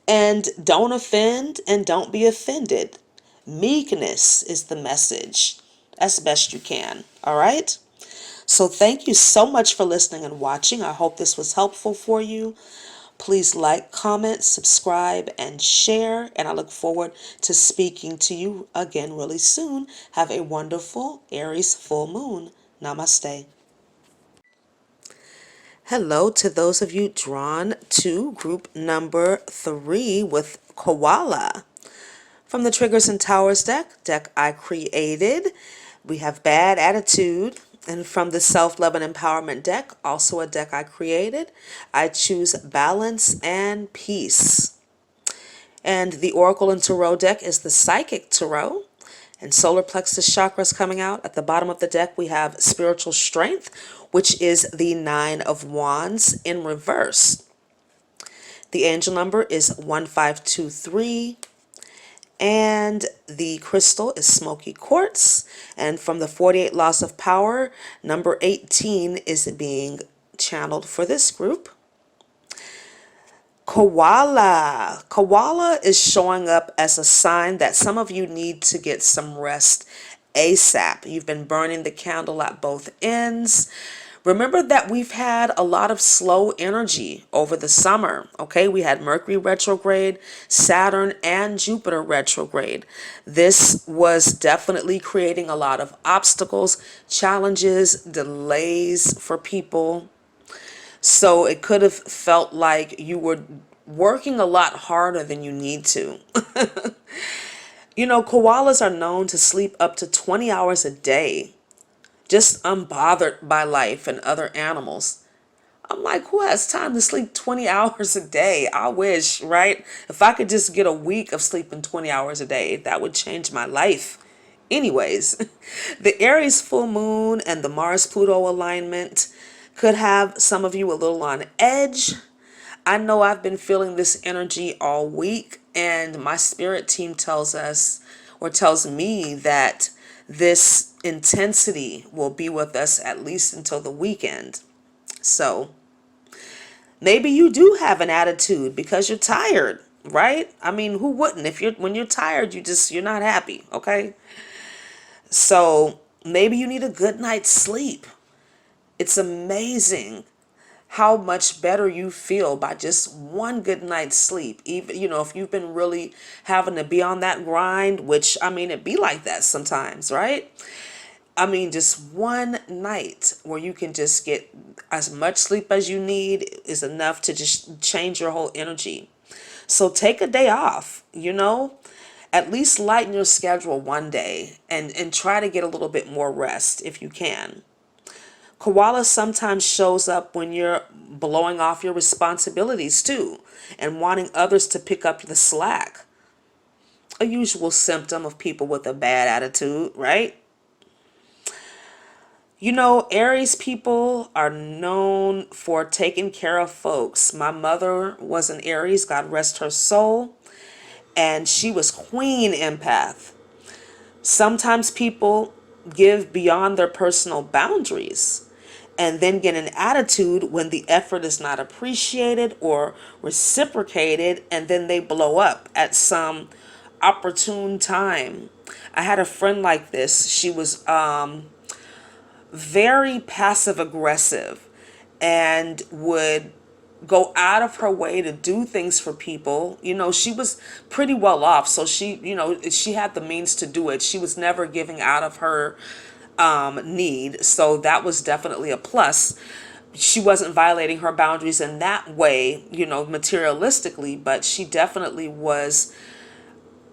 And don't offend and don't be offended. Meekness is the message as best you can. All right? So thank you so much for listening and watching. I hope this was helpful for you. Please like, comment, subscribe, and share. And I look forward to speaking to you again really soon. Have a wonderful Aries full moon. Namaste. Hello to those of you drawn to group number 3 with Koala. From the Triggers and Towers deck I created, we have Bad Attitude. And from the Self-Love and Empowerment deck, also a deck I created, I choose Balance and Peace. And the Oracle and Tarot deck is the Psychic Tarot. And Solar Plexus Chakras coming out. At the bottom of the deck, we have Spiritual Strength, which is the 9 of Wands in reverse. The angel number is 1523. And the crystal is Smoky Quartz. And from the 48 Laws of Power, number 18 is being channeled for this group. Koala. Koala is showing up as a sign that some of you need to get some rest ASAP. You've been burning the candle at both ends. Remember that we've had a lot of slow energy over the summer, okay? We had Mercury retrograde, Saturn, and Jupiter retrograde. This was definitely creating a lot of obstacles, challenges, delays for people. So it could have felt like you were working a lot harder than you need to. Koalas are known to sleep up to 20 hours a day, just unbothered by life and other animals. I'm like, who has time to sleep 20 hours a day? I wish, right? If I could just get a week of sleeping 20 hours a day, that would change my life. Anyways, the Aries full moon and the Mars-Pluto alignment could have some of you a little on edge. I know I've been feeling this energy all week, and my spirit team tells us, or tells me, that this intensity will be with us at least until the weekend. So maybe you do have an attitude because you're tired, right? I mean, who wouldn't? When you're tired, you're not happy, okay? So maybe you need a good night's sleep. It's amazing how much better you feel by just one good night's sleep. Even, if you've been really having to be on that grind, which, I mean, it be like that sometimes, right? I mean, just one night where you can just get as much sleep as you need is enough to just change your whole energy. So take a day off, at least lighten your schedule one day and try to get a little bit more rest if you can. Koala sometimes shows up when you're blowing off your responsibilities too and wanting others to pick up the slack. A usual symptom of people with a bad attitude, right? Aries people are known for taking care of folks. My mother was an Aries, God rest her soul, and she was queen empath. Sometimes people give beyond their personal boundaries and then get an attitude when the effort is not appreciated or reciprocated, and then they blow up at some opportune time. I had a friend like this. She was very passive aggressive and would go out of her way to do things for people. She was pretty well off, so she had the means to do it. She was never giving out of her need, so that was definitely a plus. She wasn't violating her boundaries in that way, materialistically, but she definitely was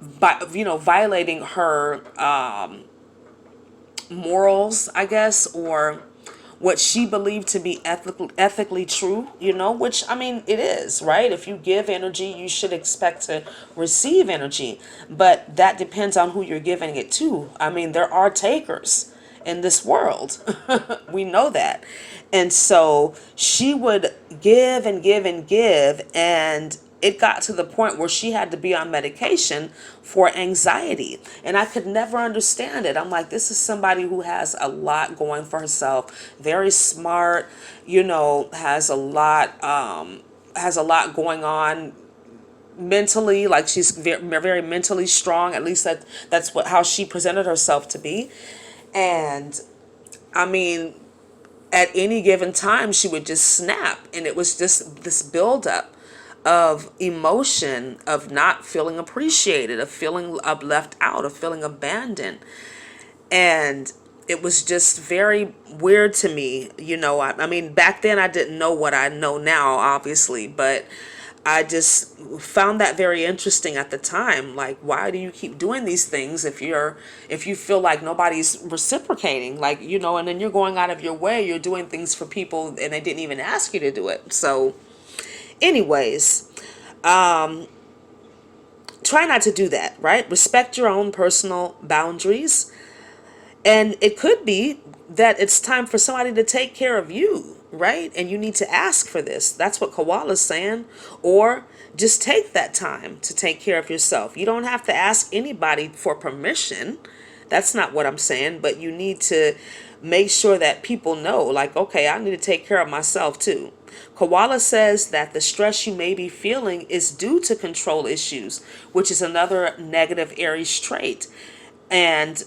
violating her morals, I guess, or what she believed to be ethically true, which, I mean, it is, right? If you give energy, you should expect to receive energy, but that depends on who you're giving it to. I mean, there are takers in this world. We know that. And so she would give and give and give, and it got to the point where she had to be on medication for anxiety. And I could never understand it. I'm like, this is somebody who has a lot going for herself, very smart, has a lot going on mentally. Like, she's very, very mentally strong. At least that's how she presented herself to be. And I mean, at any given time, she would just snap, and it was just this buildup of emotion, of not feeling appreciated, of feeling left out, of feeling abandoned. And it was just very weird to me. I mean, back then I didn't know what I know now, obviously, but I just found that very interesting at the time. Like, why do you keep doing these things if you feel like nobody's reciprocating? Like, and then you're going out of your way, you're doing things for people and they didn't even ask you to do it. So anyways, try not to do that, right? Respect your own personal boundaries. And it could be that it's time for somebody to take care of you, right? And you need to ask for this. That's what Koala's saying. Or just take that time to take care of yourself. You don't have to ask anybody for permission. That's not what I'm saying. But you need to make sure that people know, like, okay, I need to take care of myself too. Koala says that the stress you may be feeling is due to control issues, which is another negative Aries trait. And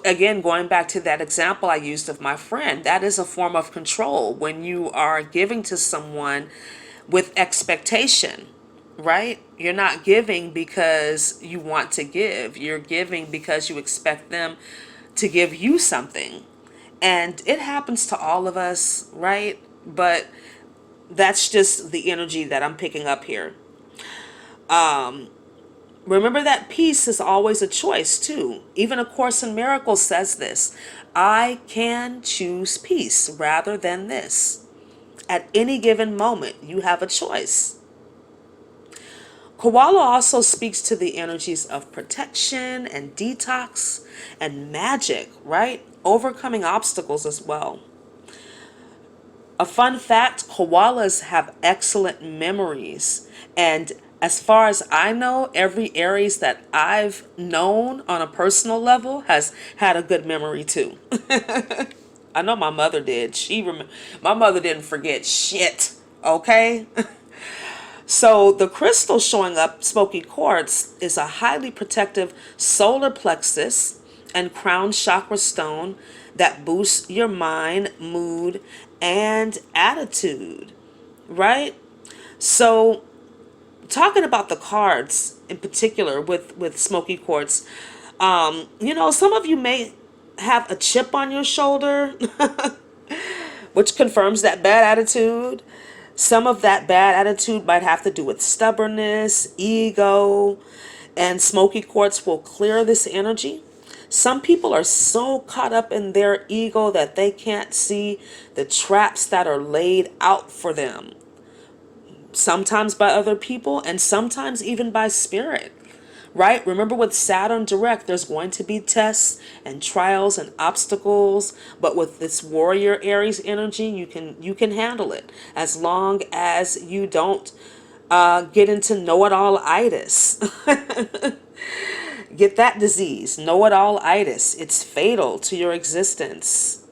again, going back to that example I used of my friend, that is a form of control when you are giving to someone with expectation, right? You're not giving because you want to give. You're giving because you expect them to give you something. And it happens to all of us, right? But that's just the energy that I'm picking up here. Remember that peace is always a choice too. Even A Course in Miracles says this: I can choose peace rather than this. At any given moment, you have a choice. Koala also speaks to the energies of protection and detox and magic, right? Overcoming obstacles as well. A fun fact, koalas have excellent memories. And as far as I know, every Aries that I've known on a personal level has had a good memory too. I know my mother did. My mother didn't forget shit, okay? So the crystal showing up, smoky quartz, is a highly protective solar plexus and crown chakra stone that boosts your mind, mood, and attitude, right? So talking about the cards in particular with smoky quartz, some of you may have a chip on your shoulder, which confirms that bad attitude. Some of that bad attitude might have to do with stubbornness, ego, and smoky quartz will clear this energy. Some people are so caught up in their ego that they can't see the traps that are laid out for them, sometimes by other people and sometimes even by spirit. Right? Remember, with Saturn direct, there's going to be tests and trials and obstacles, but with this warrior Aries energy, you can handle it as long as you don't get into know-it-all-itis. Get that disease, know-it-all-itis. It's fatal to your existence.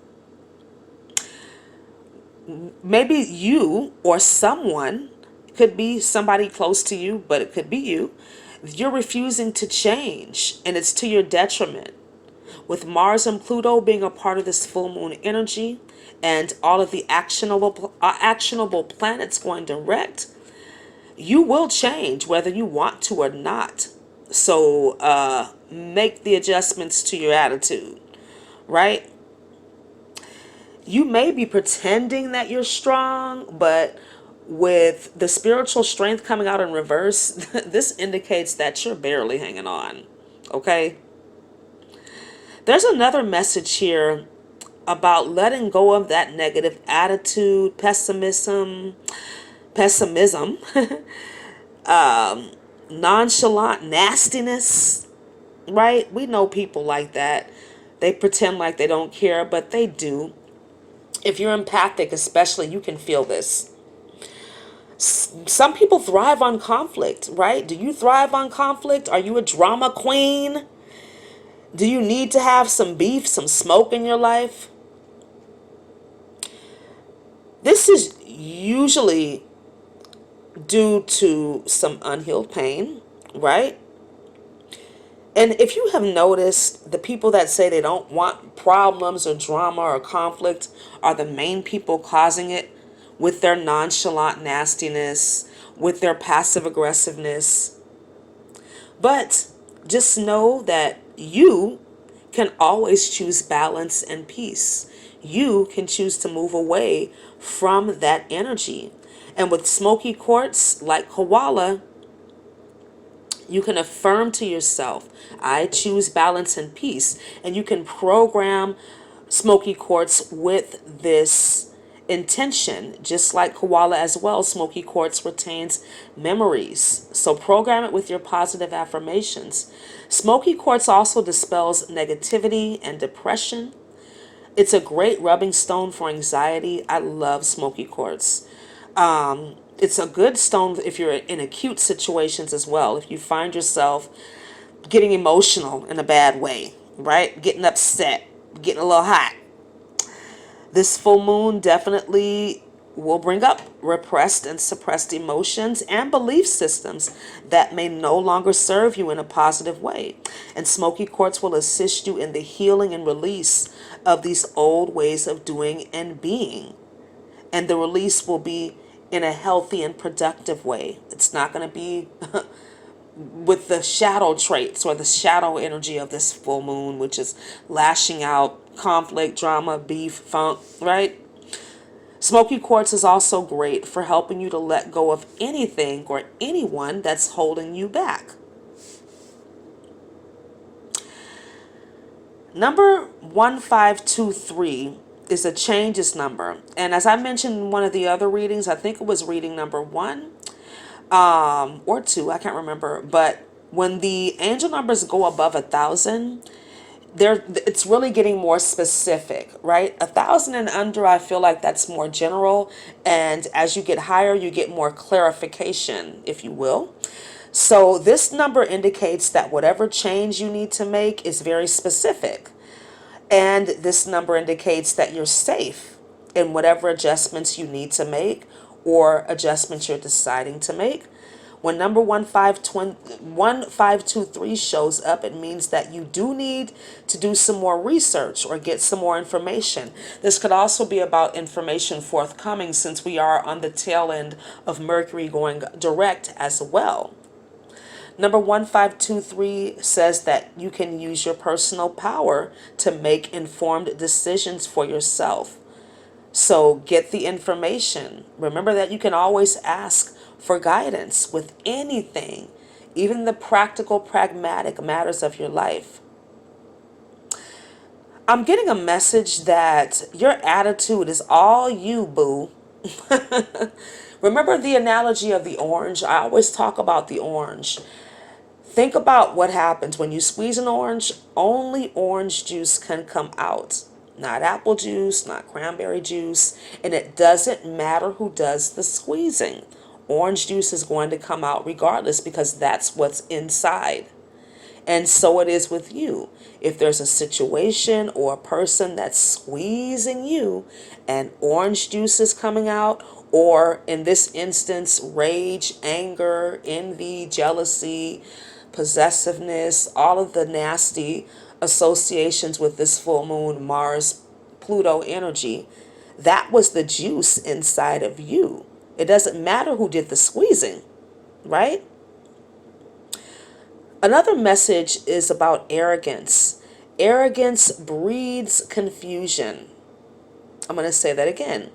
Maybe you or someone, could be somebody close to you, but it could be you. You're refusing to change, and it's to your detriment. With Mars and Pluto being a part of this full moon energy, and all of the actionable planets going direct, you will change whether you want to or not. So make the adjustments to your attitude, right? You may be pretending that you're strong, but with the spiritual strength coming out in reverse, this indicates that you're barely hanging on. Okay? There's another message here about letting go of that negative attitude, pessimism, nonchalant nastiness, right? We know people like that. They pretend like they don't care, but they do. If you're empathic, especially, you can feel this. Some people thrive on conflict, right? Do you thrive on conflict? Are you a drama queen? Do you need to have some beef, some smoke in your life? This is usually due to some unhealed pain, right? And if you have noticed, the people that say they don't want problems or drama or conflict are the main people causing it, with their nonchalant nastiness, with their passive aggressiveness. But just know that you can always choose balance and peace. You can choose to move away from that energy. And with smoky quartz, like koala, you can affirm to yourself, I choose balance and peace. And you can program smoky quartz with this intention. Just like koala as well, smoky quartz retains memories. So program it with your positive affirmations. Smoky quartz also dispels negativity and depression. It's a great rubbing stone for anxiety. I love smoky quartz. It's a good stone if you're in acute situations as well. If you find yourself getting emotional in a bad way, right? Getting upset, getting a little hot. This full moon definitely will bring up repressed and suppressed emotions and belief systems that may no longer serve you in a positive way. And smoky quartz will assist you in the healing and release of these old ways of doing and being. And the release will be in a healthy and productive way. It's not going to be with the shadow traits or the shadow energy of this full moon, which is lashing out, conflict, drama, beef, funk, right? Smoky quartz is also great for helping you to let go of anything or anyone that's holding you back. Number 1523 is a changes number. And as I mentioned in one of the other readings, I think it was reading number 1 or 2, I can't remember. But when the angel numbers go above 1,000, it's really getting more specific, right? 1,000 and under, I feel like that's more general. And as you get higher, you get more clarification, if you will. So this number indicates that whatever change you need to make is very specific. And this number indicates that you're safe in whatever adjustments you need to make or adjustments you're deciding to make. When number 1523 shows up, it means that you do need to do some more research or get some more information. This could also be about information forthcoming, since we are on the tail end of Mercury going direct as well. Number 1523 says that you can use your personal power to make informed decisions for yourself. So get the information. Remember that you can always ask for guidance with anything, even the practical, pragmatic matters of your life. I'm getting a message that your attitude is all you, boo. Remember the analogy of the orange? I always talk about the orange. Think about what happens when you squeeze an orange. Only orange juice can come out. Not apple juice, not cranberry juice. And it doesn't matter who does the squeezing. Orange juice is going to come out regardless, because that's what's inside. And so it is with you. If there's a situation or a person that's squeezing you and orange juice is coming out, or in this instance, rage, anger, envy, jealousy, possessiveness, all of the nasty associations with this full moon, Mars, Pluto energy, that was the juice inside of you. It doesn't matter who did the squeezing, right? Another message is about arrogance. Arrogance breeds confusion. I'm going to say that again.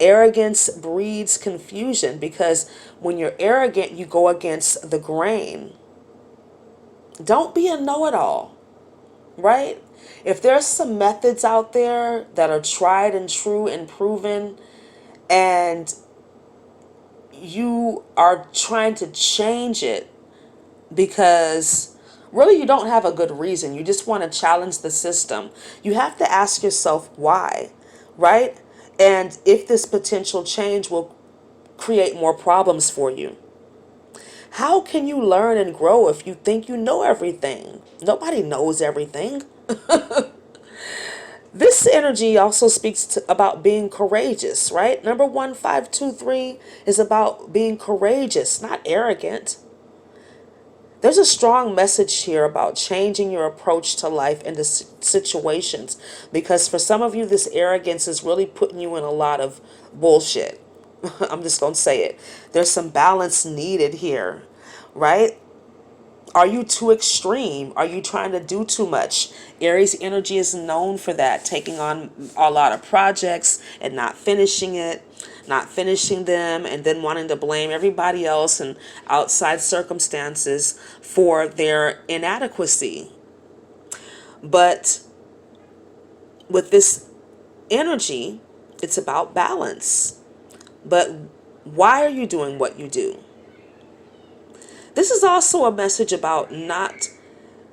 Arrogance breeds confusion, because when you're arrogant, you go against the grain. Don't be a know-it-all, right? If there's some methods out there that are tried and true and proven, and you are trying to change it because really you don't have a good reason, you just want to challenge the system, you have to ask yourself why, right? And if this potential change will create more problems for you. How can you learn and grow if you think you know everything? Nobody knows everything. This energy also speaks about being courageous, right? Number 1523 is about being courageous, not arrogant. There's a strong message here about changing your approach to life and to situations, because for some of you, this arrogance is really putting you in a lot of bullshit. I'm just going to say it. There's some balance needed here, right? Are you too extreme? Are you trying to do too much? Aries energy is known for that, taking on a lot of projects and not finishing them, and then wanting to blame everybody else and outside circumstances for their inadequacy. But with this energy, it's about balance. But why are you doing what you do? This is also a message about not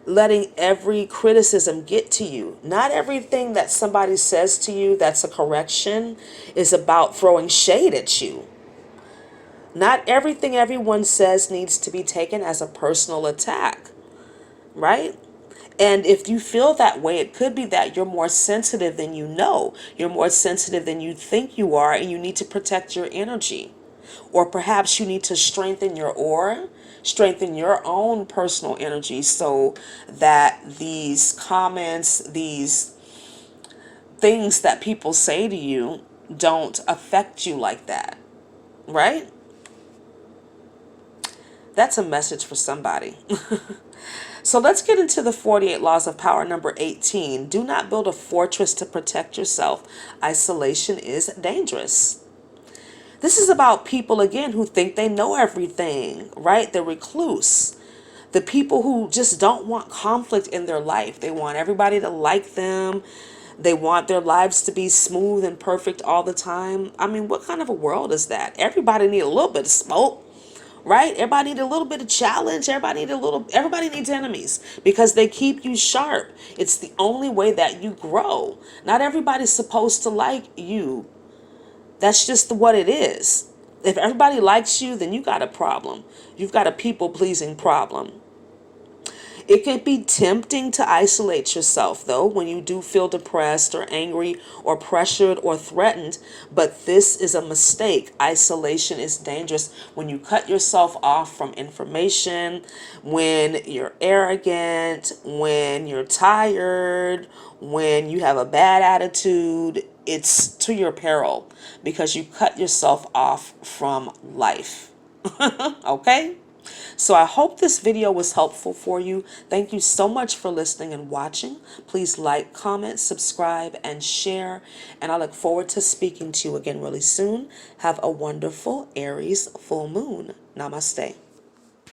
letting every criticism get to you. Not everything that somebody says to you that's a correction is about throwing shade at you. Not everything everyone says needs to be taken as a personal attack, right? And if you feel that way, it could be that you're more sensitive than you know. You're more sensitive than you think you are, and you need to protect your energy. Or perhaps you need to strengthen your aura, strengthen your own personal energy, so that these comments, these things that people say to you don't affect you like that, right? That's a message for somebody. So let's get into the 48 laws of power. Number 18, do not build a fortress to protect yourself. Isolation is dangerous. This is about people, again, who think they know everything, right? The recluse. The people who just don't want conflict in their life. They want everybody to like them. They want their lives to be smooth and perfect all the time. I mean, what kind of a world is that? Everybody need a little bit of smoke, right? Everybody need a little bit of challenge. Everybody needs enemies because they keep you sharp. It's the only way that you grow. Not everybody's supposed to like you. That's just what it is. If everybody likes you, then you got a problem. You've got a people-pleasing problem. It can be tempting to isolate yourself, though, when you do feel depressed or angry or pressured or threatened. But this is a mistake. Isolation is dangerous when you cut yourself off from information, when you're arrogant, when you're tired, when you have a bad attitude. It's to your peril because you cut yourself off from life. Okay? So I hope this video was helpful for you. Thank you so much for listening and watching. Please like, comment, subscribe, and share. And I look forward to speaking to you again really soon. Have a wonderful Aries full moon. Namaste.